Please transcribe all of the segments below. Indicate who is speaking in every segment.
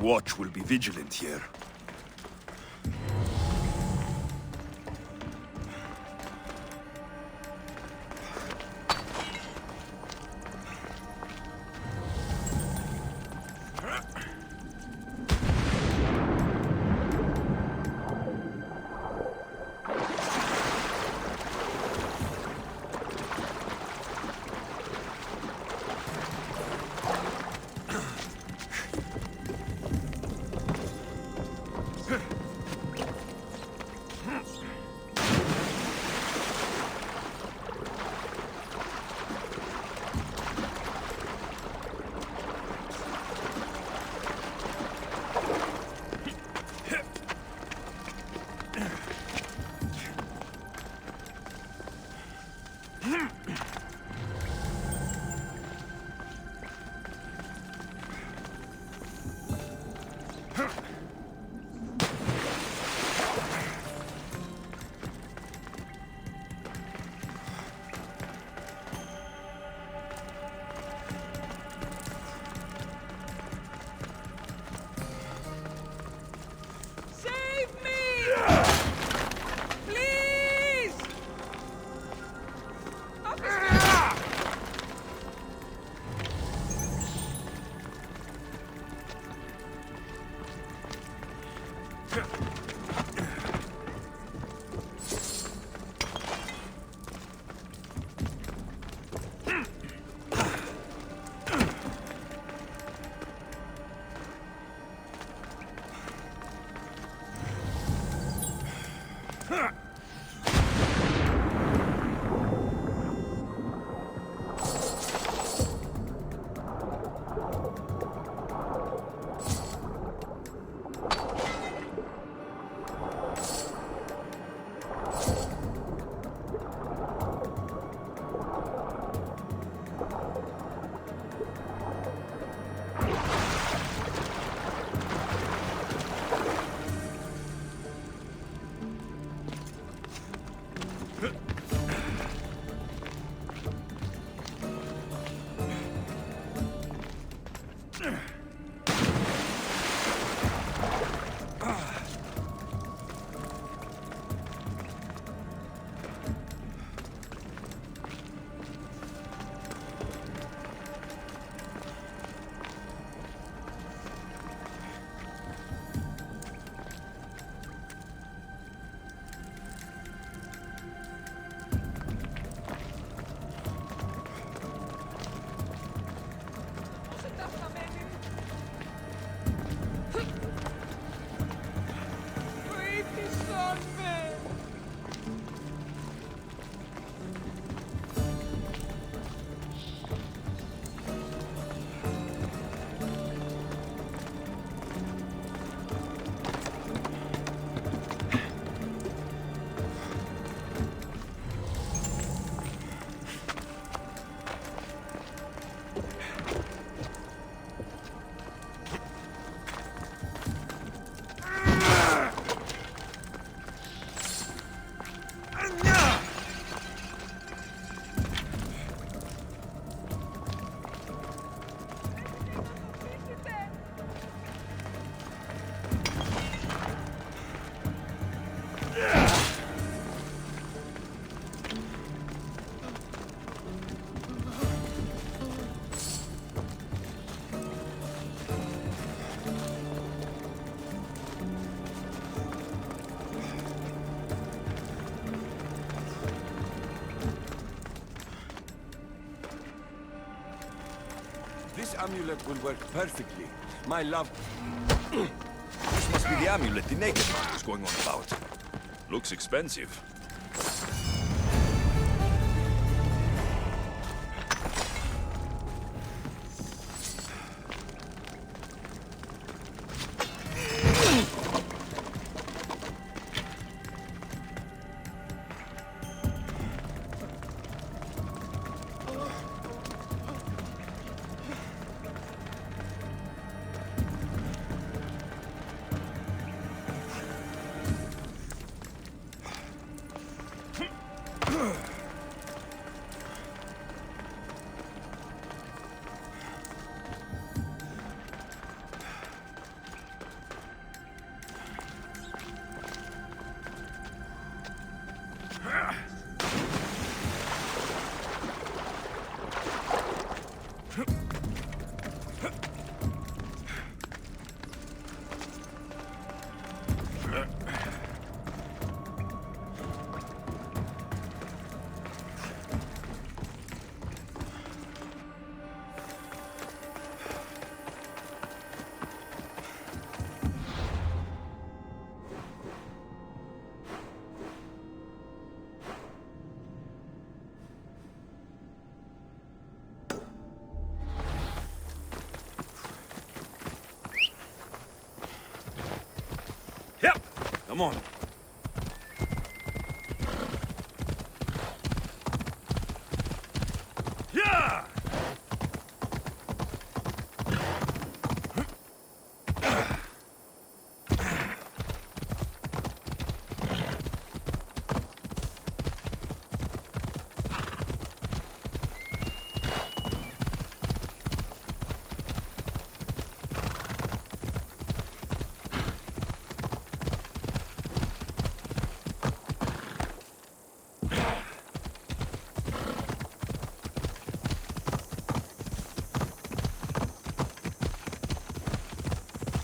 Speaker 1: watch will be vigilant here.
Speaker 2: This amulet will work perfectly. My love...
Speaker 1: This must be the amulet the naked man was going on about. Looks expensive. Come on. Yeah!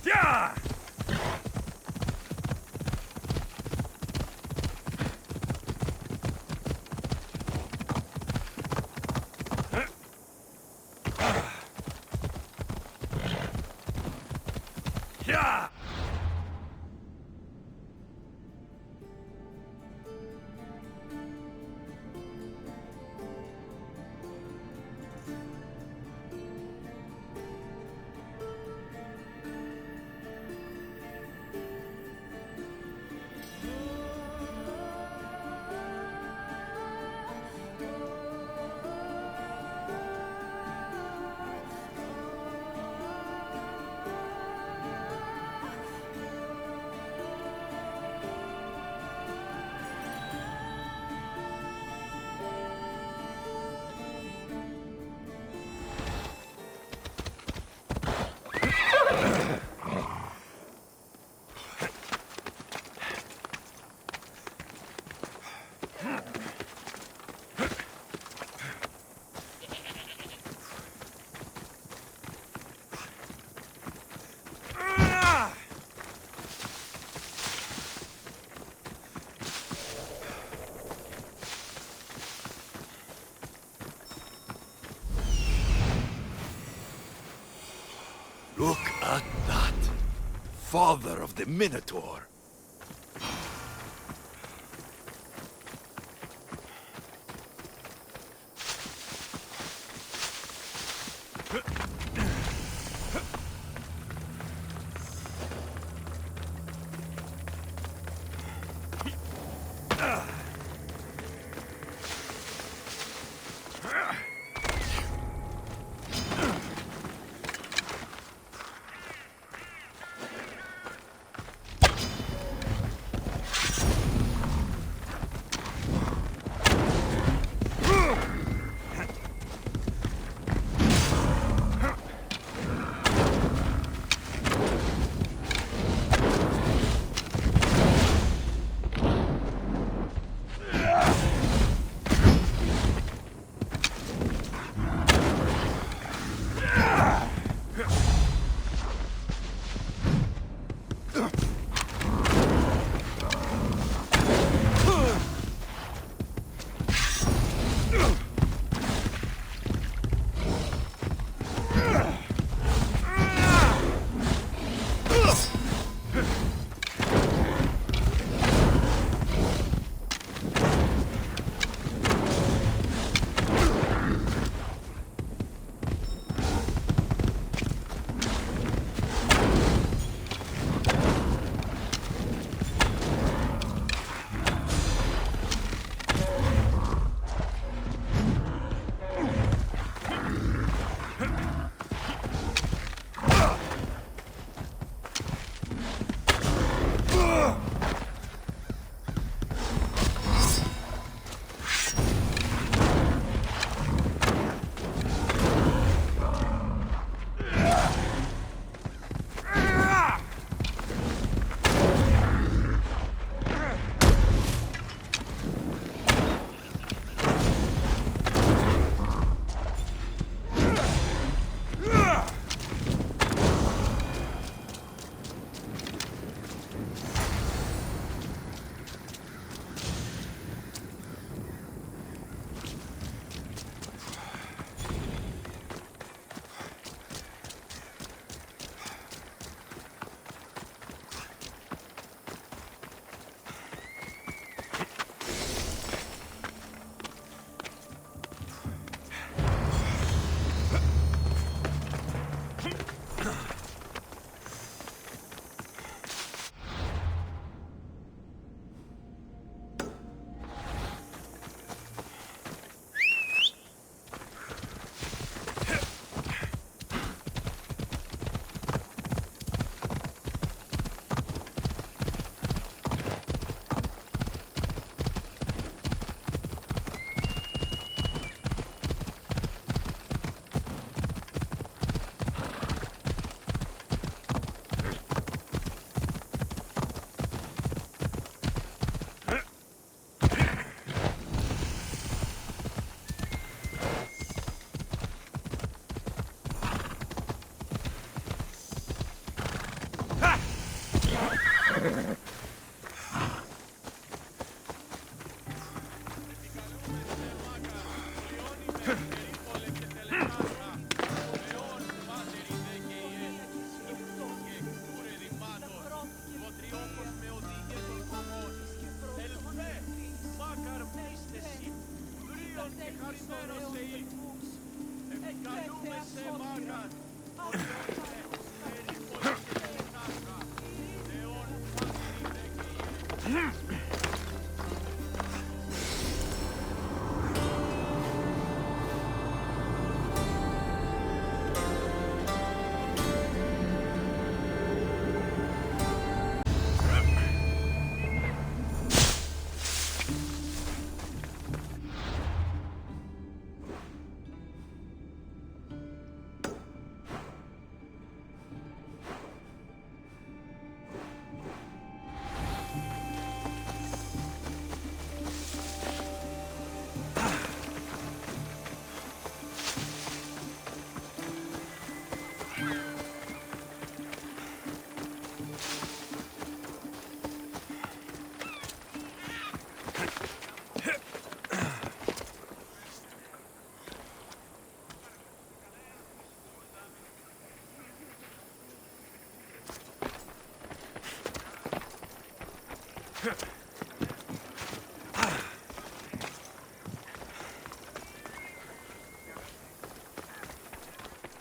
Speaker 1: Yeah! Yeah! Look at that. Father of the Minotaur.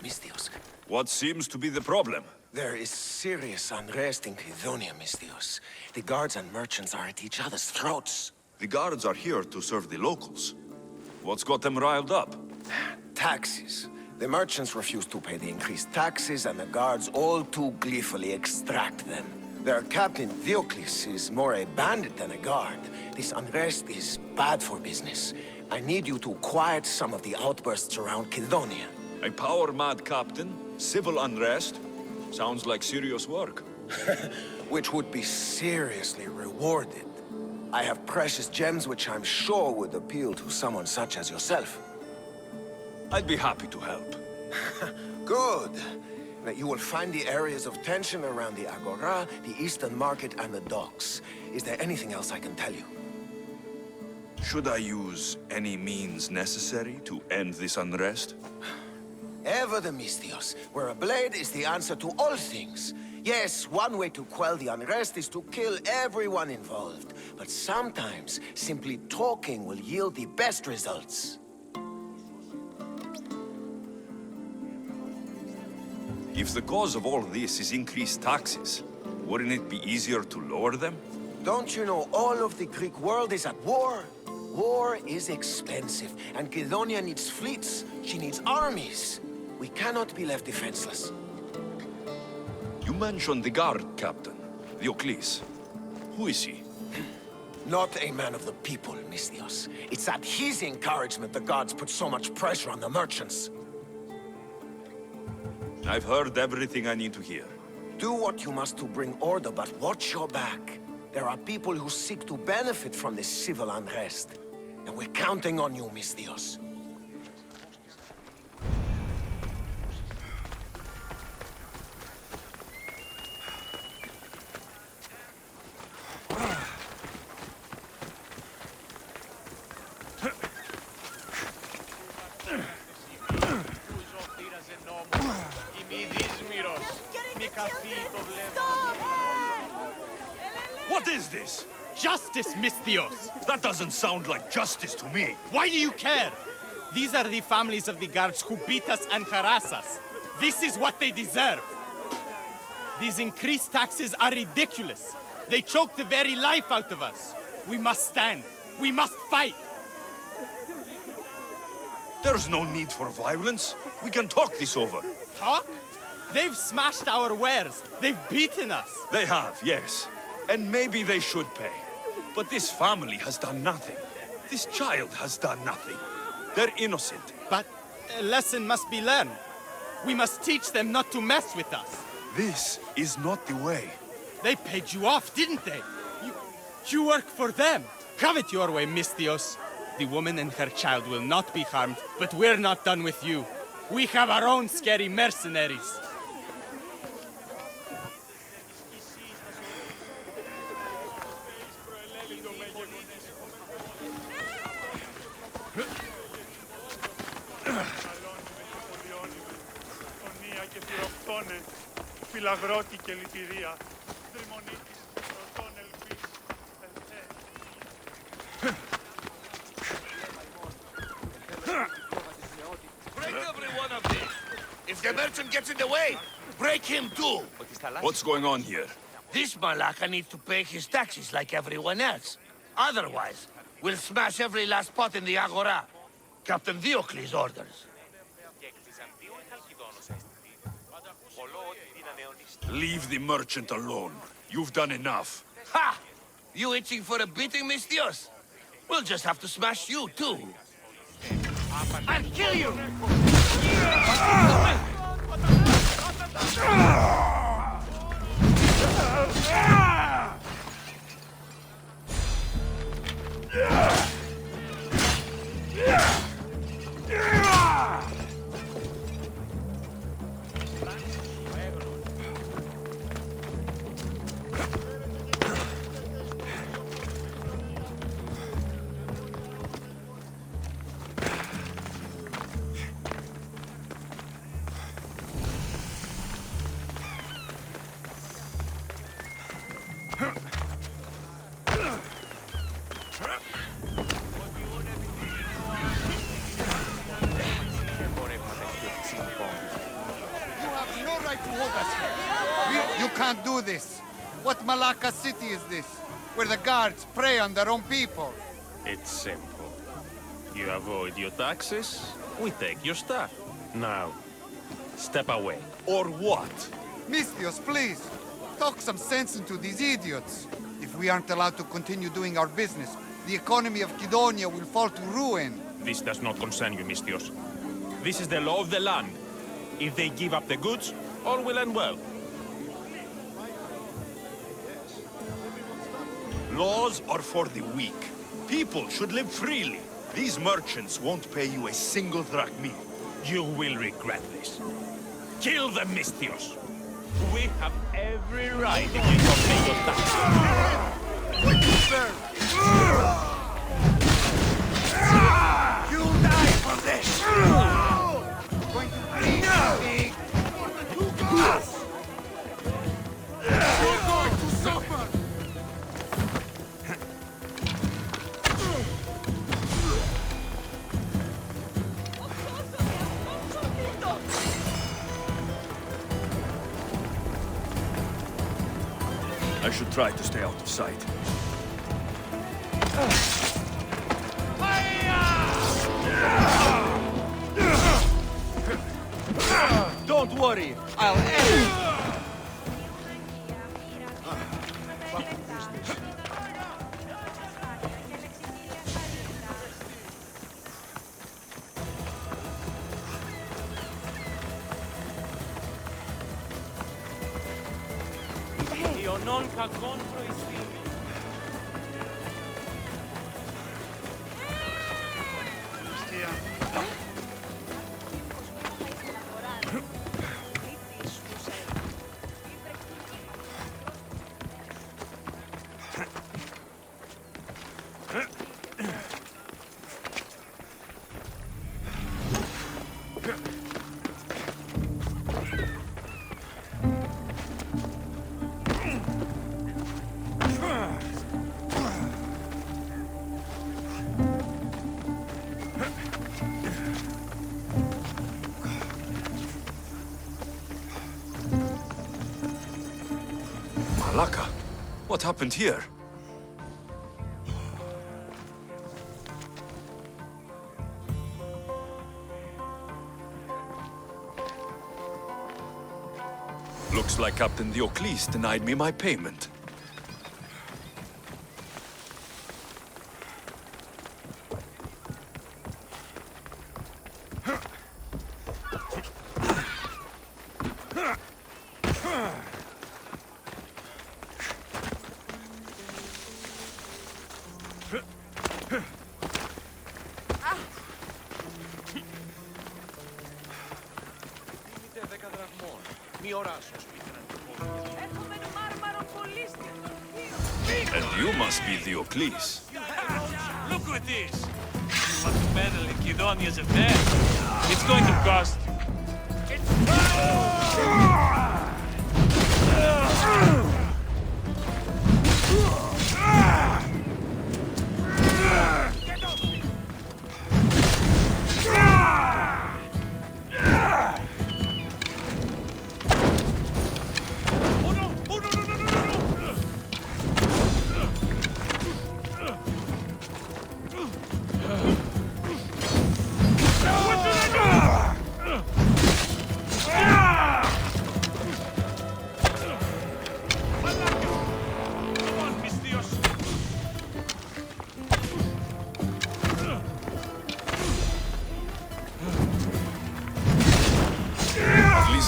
Speaker 2: Misthios,
Speaker 1: What seems to be the problem?
Speaker 2: there is serious unrest in Credonia, Misthios. The guards and merchants are at each other's throats.
Speaker 1: The guards are here to serve the locals. What's got them riled up?
Speaker 2: Taxes. The merchants refuse to pay the increased taxes, and the guards all too gleefully extract them. Their captain, Diocles, is more a bandit than a guard. This unrest is bad for business. I need you to quiet some of the outbursts around Credonia.
Speaker 1: A power-mad captain? Civil unrest? Sounds like serious work.
Speaker 2: Which would be seriously rewarded. I have precious gems which I'm sure would appeal to someone such as yourself.
Speaker 1: I'd be happy to help.
Speaker 2: Good. Now, you will find the areas of tension around the Agora, the Eastern Market, and the docks. Is there anything else I can tell you?
Speaker 1: Should I use any means necessary to end this unrest?
Speaker 2: Ever the Misthios, where a blade is the answer to all things. Yes, one way to quell the unrest is to kill everyone involved. But sometimes, simply talking will yield the best results.
Speaker 1: If the cause of all this is increased taxes, wouldn't it be easier to lower them?
Speaker 2: Don't you know all of the Greek world is at war? War is expensive, and Credonia needs fleets. She needs armies. We cannot be left defenseless.
Speaker 1: You mentioned the guard captain, Diocles. Who is he?
Speaker 2: Not a man of the people, Misthios. It's at his encouragement the guards put so much pressure on the merchants.
Speaker 1: I've heard everything I need to hear.
Speaker 2: Do what you must to bring order, but watch your back. There are people who seek to benefit from this civil unrest. And we're counting on you, Misthios.
Speaker 1: What is this?
Speaker 3: Justice, Misthios!
Speaker 1: That doesn't sound like justice to me.
Speaker 3: Why do you care? These are the families of the guards who beat us and harass us. This is what they deserve. These increased taxes are ridiculous. They choke the very life out of us. We must stand. We must fight.
Speaker 1: There's no need for violence. We can talk this over.
Speaker 3: Talk? They've smashed our wares. They've beaten us.
Speaker 1: They have, yes. And maybe they should pay. But this family has done nothing. This child has done nothing. They're innocent.
Speaker 3: But a lesson must be learned. We must teach them not to mess with us.
Speaker 1: This is not the way.
Speaker 3: They paid you off, didn't they? You work for them. Have it your way, Misthios. The woman and her child will not be harmed, but we're not done with you. We have our own scary mercenaries.
Speaker 4: Φυλαγρώτη και λυπηρία, δρυμονίτης, πρωτών ελπίς, ελθέ.
Speaker 5: the merchant gets in the way, break him too.
Speaker 1: What's going on here?
Speaker 5: This Malaka needs to pay his taxes like everyone else. Otherwise, we'll smash every last pot in the Agora. Captain Diocles orders.
Speaker 1: Leave the merchant alone. You've done enough.
Speaker 5: Ha! You itching for a beating, Mistios? We'll just have to smash you too. I'll kill you!
Speaker 6: You can't do this. What Malacca city is this? Where the guards prey on their own people?
Speaker 7: It's simple. You avoid your taxes, we take your stuff. Now, step away.
Speaker 1: Or what?
Speaker 6: Mistios, please. Talk some sense into these idiots. If we aren't allowed to continue doing our business, the economy of Kidonia will fall to ruin.
Speaker 7: This does not concern you, Mistios. This is the law of the land. If they give up the goods, all will end well.
Speaker 1: Laws are for the weak. People should live freely. These merchants won't pay you a single drachmi.
Speaker 7: You will regret this. Kill them, Mistios. We have every right if you don't pay your taxes.
Speaker 5: You'll die for this!
Speaker 6: Going to bleed me.
Speaker 5: You're going to suffer!
Speaker 1: I should try to stay out of sight.
Speaker 3: Don't worry, I'll end. Io non ca contro i figli.
Speaker 1: Malacca, what happened here? Looks like Captain Diocles denied me my payment. And you must be Diocles.
Speaker 4: Look at this! You want to meddle in Kidonia's affairs? It's going to cost you.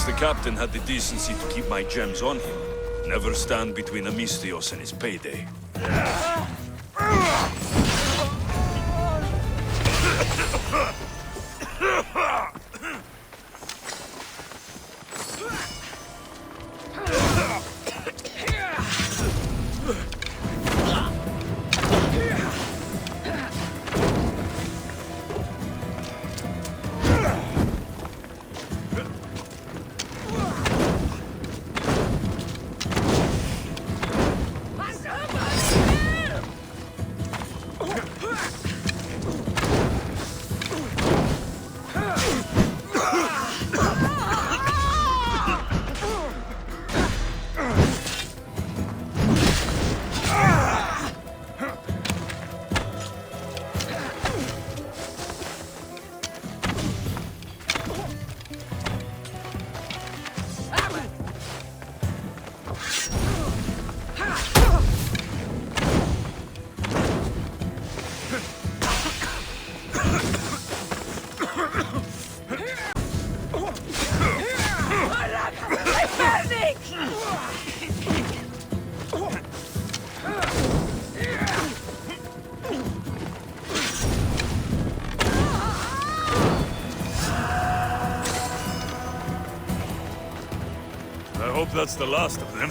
Speaker 1: least the captain had the decency to keep my gems on him. Never stand between Amistios and his payday. I hope that's the last of them.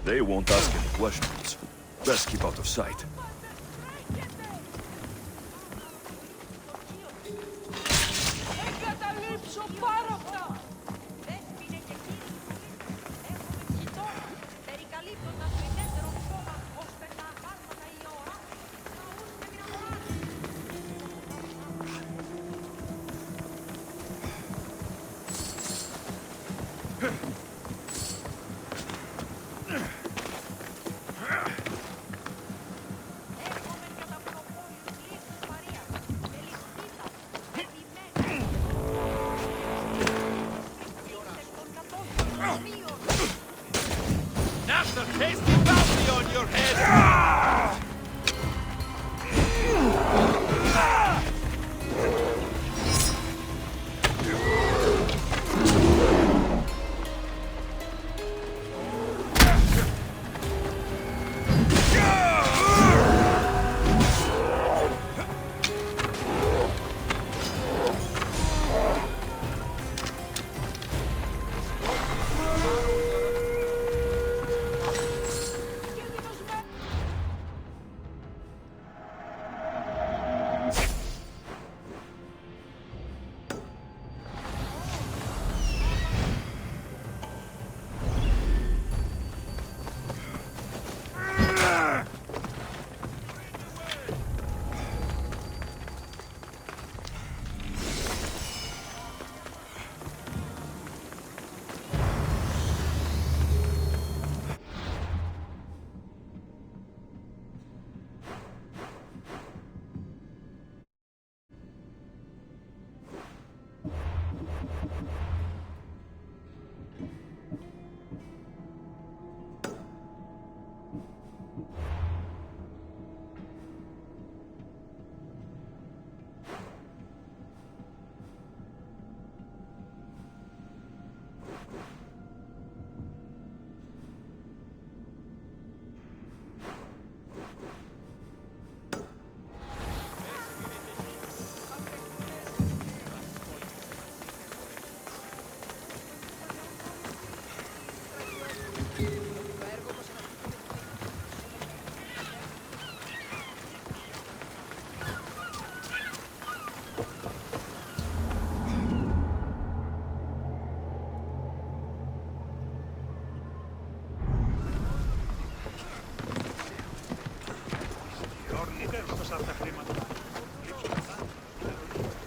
Speaker 1: They won't ask any questions. Best keep out of sight.
Speaker 3: That's a tasty bounty on your head!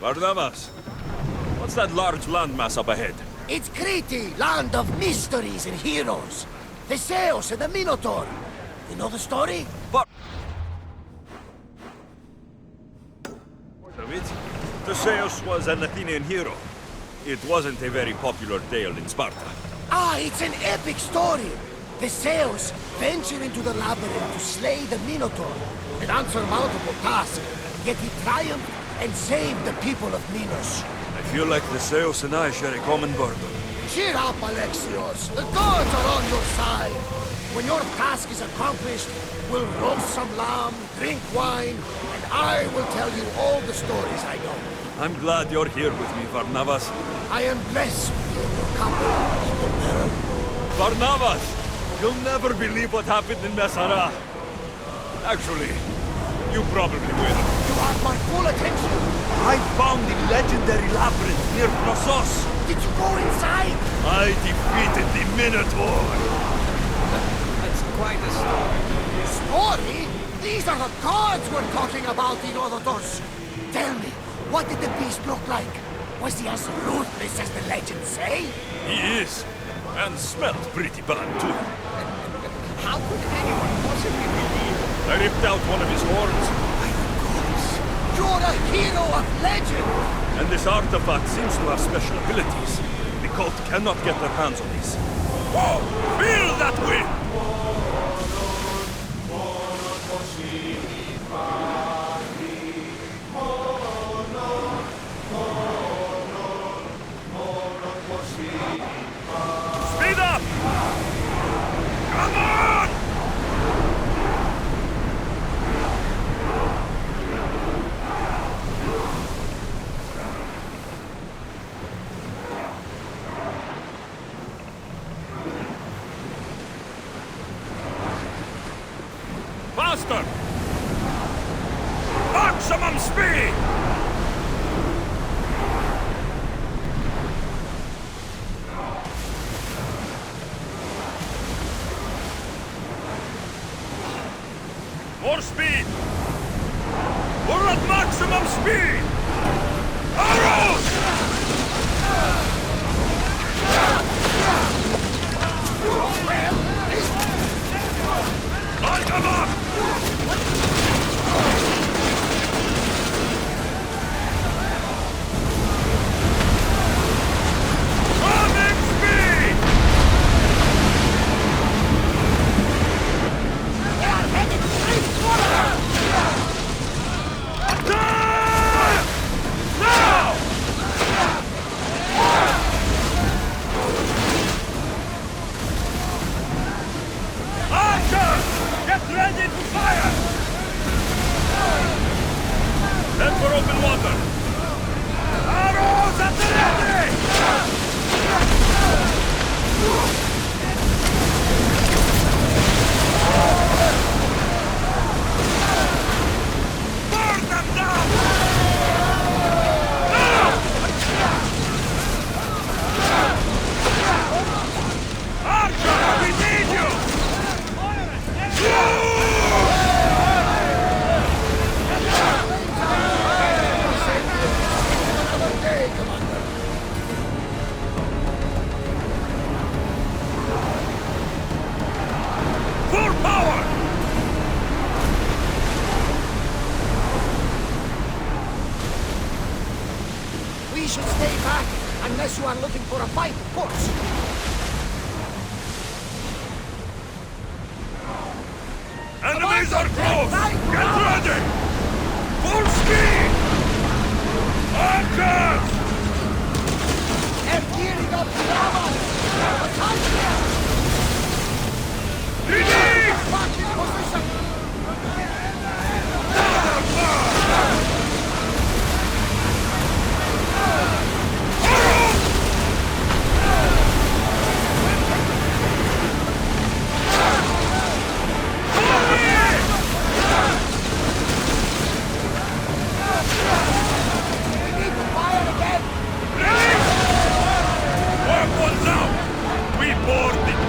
Speaker 7: Barnabas, what's that large landmass up ahead?
Speaker 5: It's Crete, land of mysteries and heroes. Theseus and the Minotaur. You know the story?
Speaker 7: Of it? Theseus was an Athenian hero. It wasn't a very popular tale in Sparta.
Speaker 5: Ah, it's an epic story. Theseus ventured into the labyrinth to slay the Minotaur and answer multiple tasks, yet he triumphed and saved the people of Minos.
Speaker 7: I feel like Theseus and I share a common burden.
Speaker 5: Cheer up, Alexios. The gods are on your side. When your task is accomplished, we'll roast some lamb, drink wine, and I will tell you all the stories I know.
Speaker 7: I'm glad you're here with me, Barnabas.
Speaker 5: I am blessed to be in your company, Evil Baron.
Speaker 7: Barnabas! You'll never believe what happened in Messara. Actually, you probably will.
Speaker 5: You have my full attention.
Speaker 7: I found the legendary labyrinth near Knossos.
Speaker 5: Did you go inside?
Speaker 7: I defeated the Minotaur.
Speaker 2: That's quite a story.
Speaker 5: Story? These are the gods we're talking about, Herodotus. Tell me, what did the beast look like? Was he as ruthless as the legends say?
Speaker 7: He is. And smelled pretty bad, too.
Speaker 2: How could anyone possibly believe?
Speaker 7: I ripped out one of his horns.
Speaker 5: My gods, you're a hero of legend!
Speaker 7: And this artifact seems to have special abilities. The cult cannot get their hands on this. Whoa! Feel that wind! Speed up! Come on! Faster! Maximum speed! More speed! We're at maximum speed! Arrows! Light them up! Coming speed! Attack! Now! Archers! Get ready to fire! Head for open water! Arrows at the ready! Burn them down! Now! Archer, we need you!
Speaker 5: Another day, Commander.
Speaker 7: Full power!
Speaker 5: We should stay back, unless you are looking for a fight, of course.
Speaker 7: Enemies are close! Get ready! Full speed! Archers!
Speaker 5: They're gearing up the armor! Attack them!
Speaker 7: Release!
Speaker 5: Back in position! We need to fire again!
Speaker 7: Work ones out! We board it!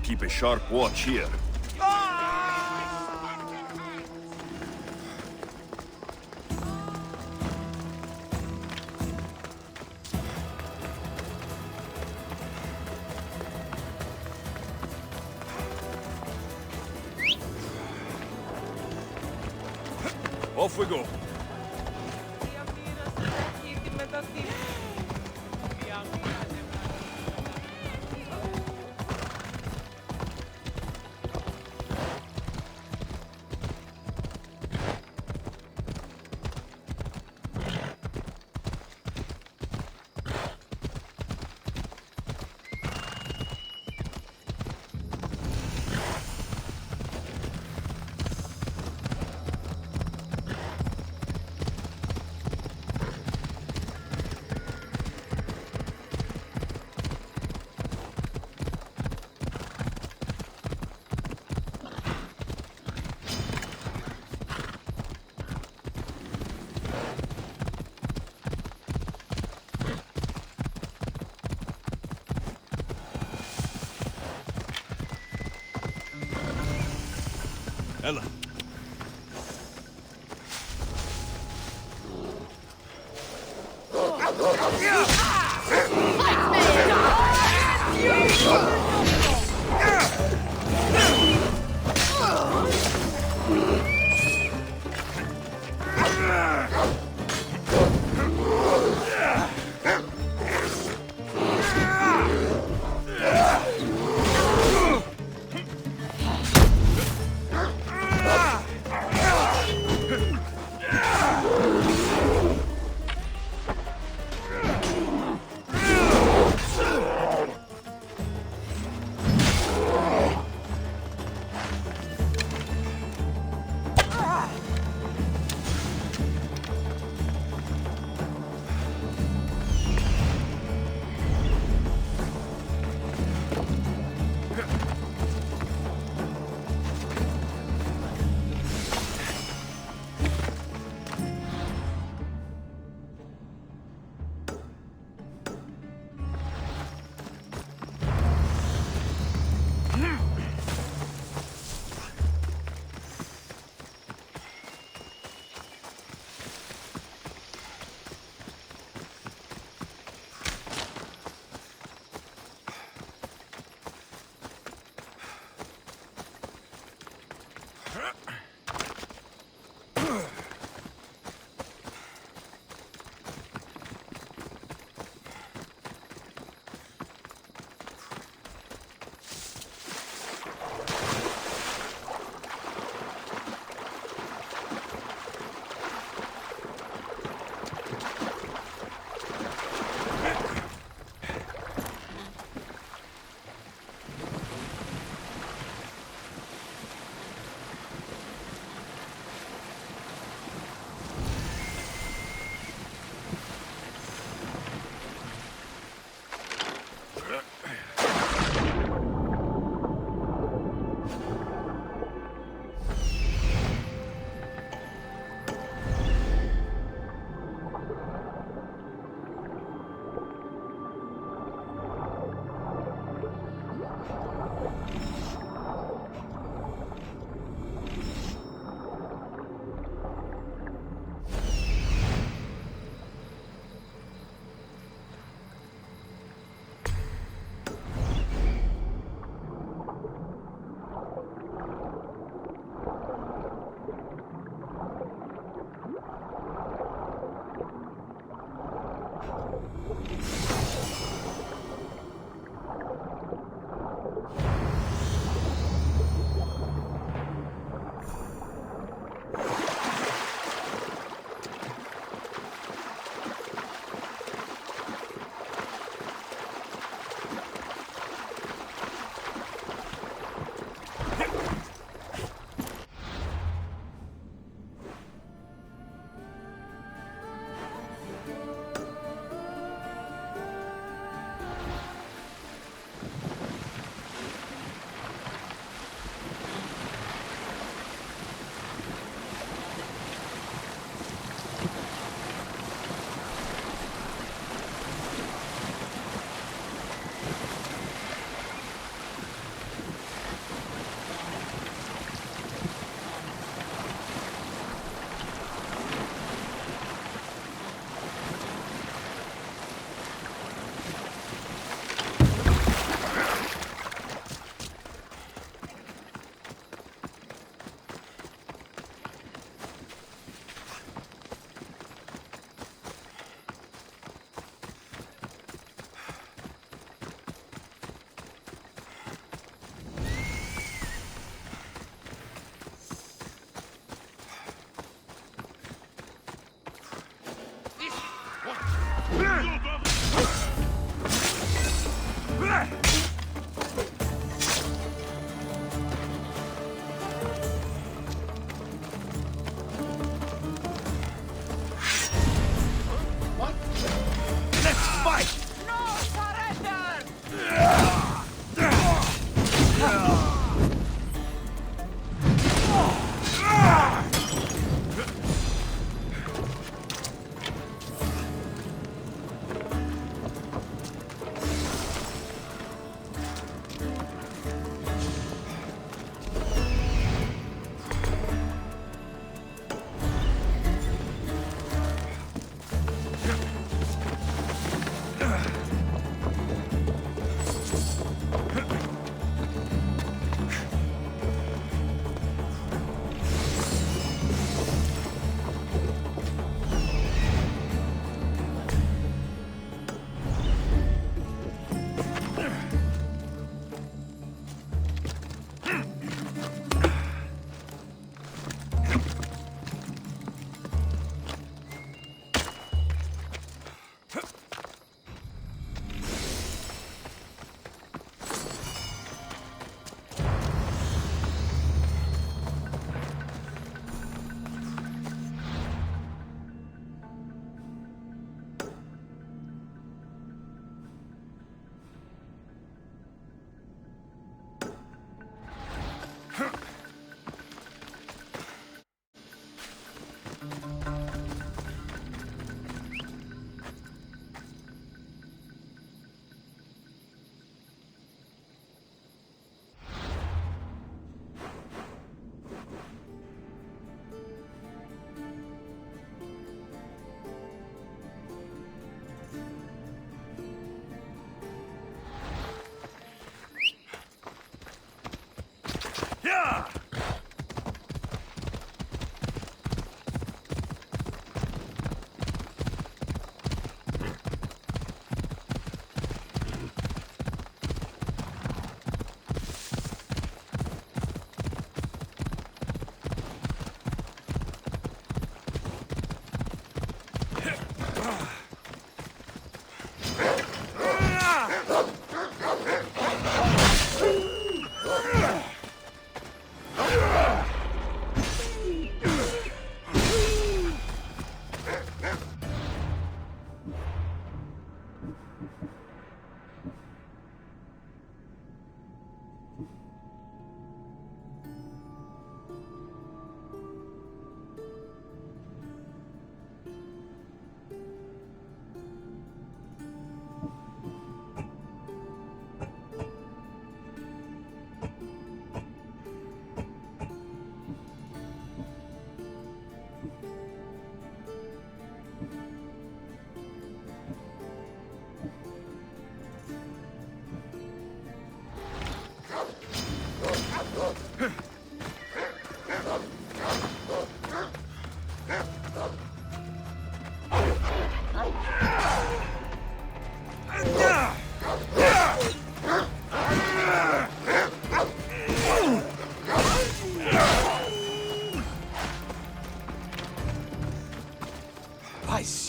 Speaker 1: keep a sharp watch here. Off we go. Ella.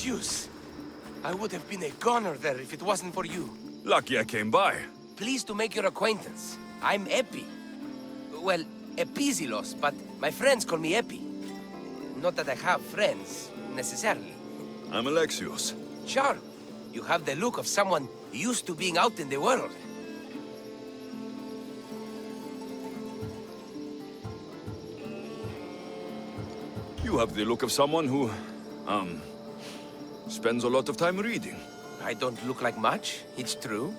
Speaker 8: Alexius! I would have been a goner there if it wasn't for you.
Speaker 1: Lucky I came by.
Speaker 8: Pleased to make your acquaintance. I'm Epi. Well, Epizilos, but my friends call me Epi. Not that I have friends, necessarily.
Speaker 1: I'm Alexios.
Speaker 8: Sure, you have the look of someone used to being out in the world.
Speaker 1: You have the look of someone who, spends a lot of time reading.
Speaker 8: I don't look like much, it's true.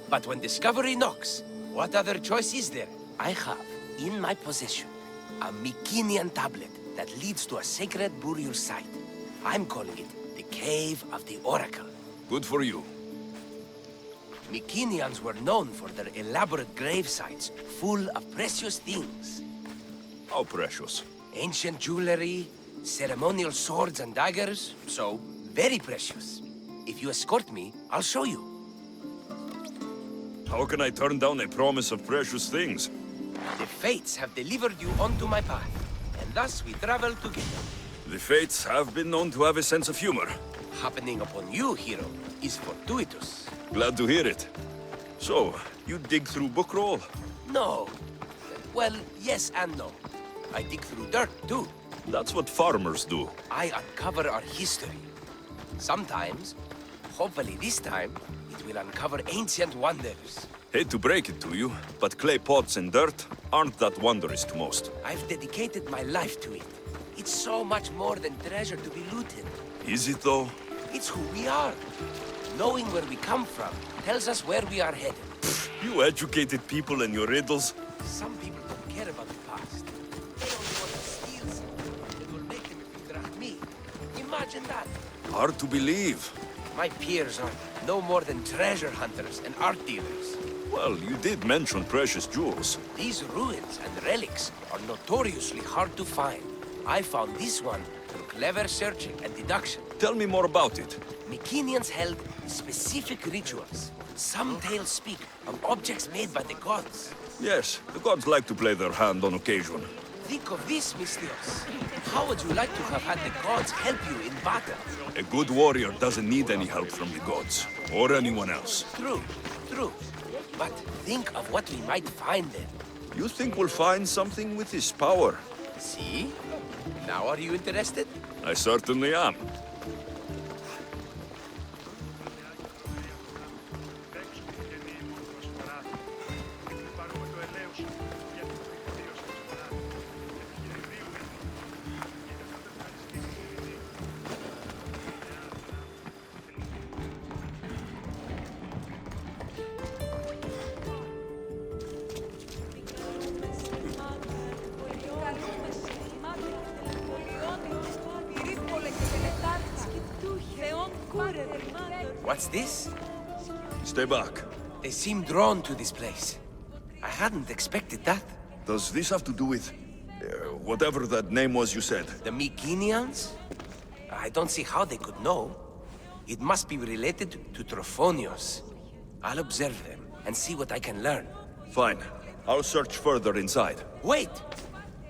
Speaker 8: But when discovery knocks, what other choice is there? I have, in my possession, a Mycenaean tablet that leads to a sacred burial site. I'm calling it the Cave of the Oracle.
Speaker 1: Good for you.
Speaker 8: Mycenaeans were known for their elaborate grave sites, full of precious things.
Speaker 1: How precious.
Speaker 8: Ancient jewelry, ceremonial swords and daggers, so very precious. If you escort me, I'll show you.
Speaker 1: How can I turn down a promise of precious things?
Speaker 8: The fates have delivered you onto my path, and thus we travel together.
Speaker 1: The fates have been known to have a sense of humor.
Speaker 8: Happening upon you, hero, is fortuitous.
Speaker 1: Glad to hear it. So, you dig through book roll?
Speaker 8: No. Well, yes and no. I dig through dirt, too.
Speaker 1: That's what farmers do.
Speaker 8: I uncover our history. Sometimes, hopefully this time, it will uncover ancient wonders.
Speaker 1: Hate to break it to you, but clay pots and dirt aren't that wondrous to most.
Speaker 8: I've dedicated my life to it. It's so much more than treasure to be looted.
Speaker 1: Is it though?
Speaker 8: It's who we are. Knowing where we come from tells us where we are headed.
Speaker 1: You educated people and your riddles.
Speaker 8: Some people don't care about the past. They only want to steal something that will make them a few drachmi. Imagine that.
Speaker 1: Hard to believe.
Speaker 8: My peers are no more than treasure hunters and art dealers.
Speaker 1: Well, you did mention precious jewels.
Speaker 8: These ruins and relics are notoriously hard to find. I found this one through clever searching and deduction.
Speaker 1: Tell me more about it.
Speaker 8: Mycenaeans held specific rituals. Some tales speak of objects made by the gods.
Speaker 1: Yes, the gods like to play their hand on occasion.
Speaker 8: Think of this, Mystios. How would you like to have had the gods help you in battle?
Speaker 1: A good warrior doesn't need any help from the gods, or anyone else.
Speaker 8: True, true. But think of what we might find there.
Speaker 1: You think we'll find something with his power?
Speaker 8: See? Now are you interested?
Speaker 1: I certainly am.
Speaker 8: What's this?
Speaker 1: Stay back.
Speaker 8: They seem drawn to this place. I hadn't expected that.
Speaker 1: Does this have to do with... whatever that name was you said?
Speaker 8: The Mycenaeans? I don't see how they could know. It must be related to Trophonios. I'll observe them and see what I can learn.
Speaker 1: Fine. I'll search further inside.
Speaker 8: Wait!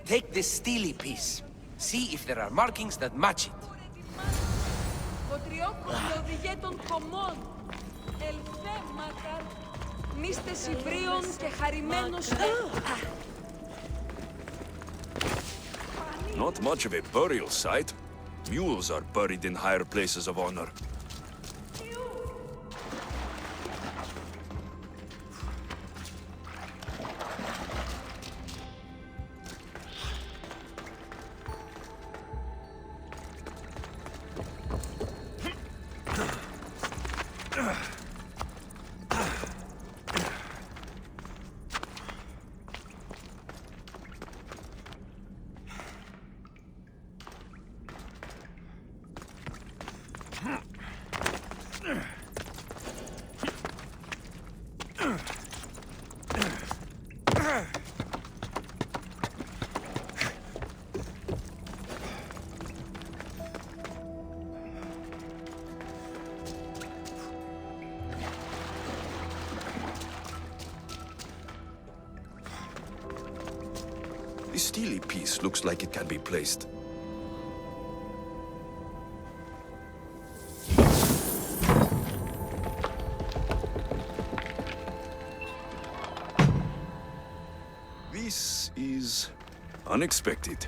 Speaker 8: Take this steely piece. See if there are markings that match it.
Speaker 1: Not much of a burial site. Mules are buried in higher places of honor. This steely piece looks like it can be placed. Unexpected.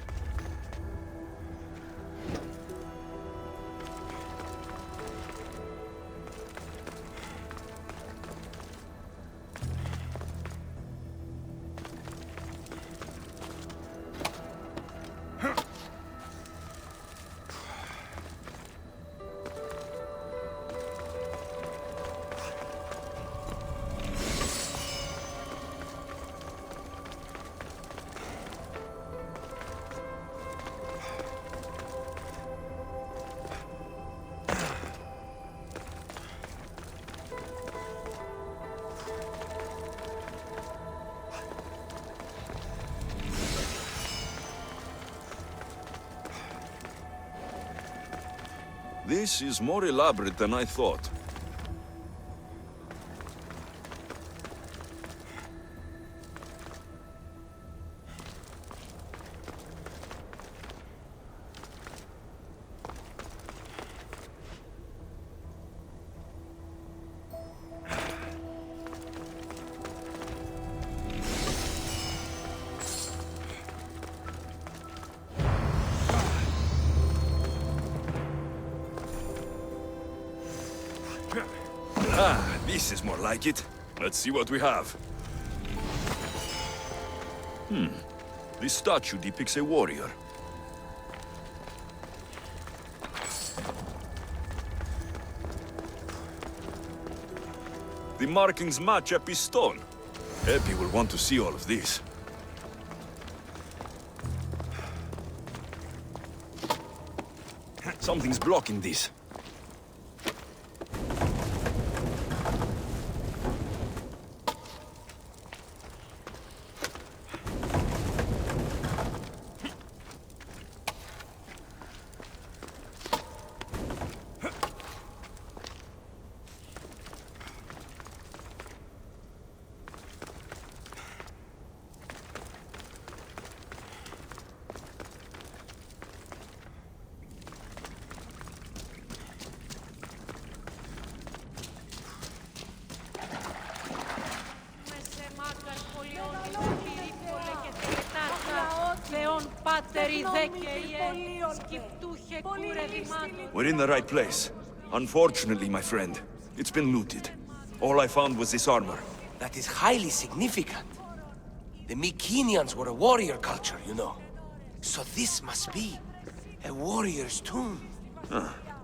Speaker 1: This is more elaborate than I thought. Ah, this is more like it. Let's see what we have. This statue depicts a warrior. The markings match Epi's stone. Epi will want to see all of this. Something's blocking this. We're in the right place. Unfortunately, my friend, it's been looted. All I found was this armor.
Speaker 8: That is highly significant. The Mycenaeans were a warrior culture, you know. So this must be a warrior's tomb.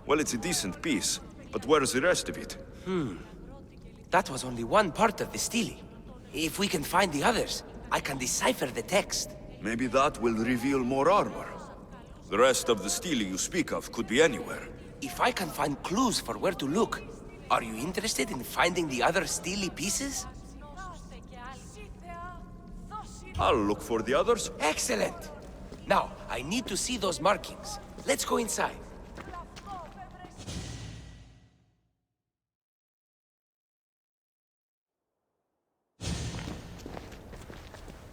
Speaker 1: Well, it's a decent piece, but where's the rest of it?
Speaker 8: That was only one part of the stele. If we can find the others, I can decipher the text.
Speaker 1: Maybe that will reveal more armor. The rest of the stele you speak of could be anywhere.
Speaker 8: If I can find clues for where to look, are you interested in finding the other stele pieces?
Speaker 1: I'll look for the others.
Speaker 8: Excellent! Now, I need to see those markings. Let's go inside.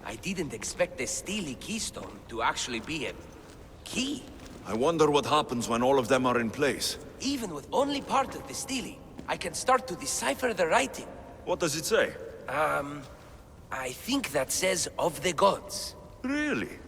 Speaker 8: I didn't expect the stele keystone to actually be a key.
Speaker 1: I wonder what happens when all of them are in place.
Speaker 8: Even with only part of the stele, I can start to decipher the writing.
Speaker 1: What does it say?
Speaker 8: I think that says of the gods.
Speaker 1: Really?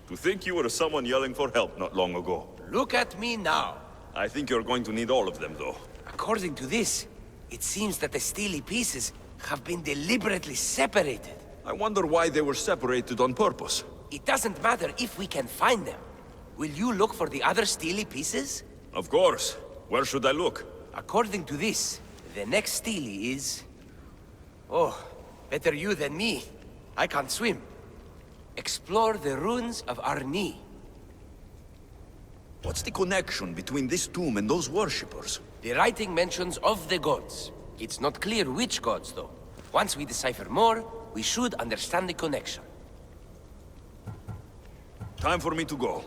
Speaker 1: To think you were someone yelling for help not long ago.
Speaker 8: Look at me now.
Speaker 1: I think you're going to need all of them, though.
Speaker 8: According to this, it seems that the stele pieces have been deliberately separated.
Speaker 1: I wonder why they were separated on purpose.
Speaker 8: It doesn't matter if we can find them. Will you look for the other stele pieces?
Speaker 1: Of course. Where should I look?
Speaker 8: According to this, the next stele is... Oh, better you than me. I can't swim. Explore the ruins of Arni.
Speaker 1: What's the connection between this tomb and those worshippers?
Speaker 8: The writing mentions of the gods. It's not clear which gods, though. Once we decipher more, we should understand the connection.
Speaker 1: Time for me to go.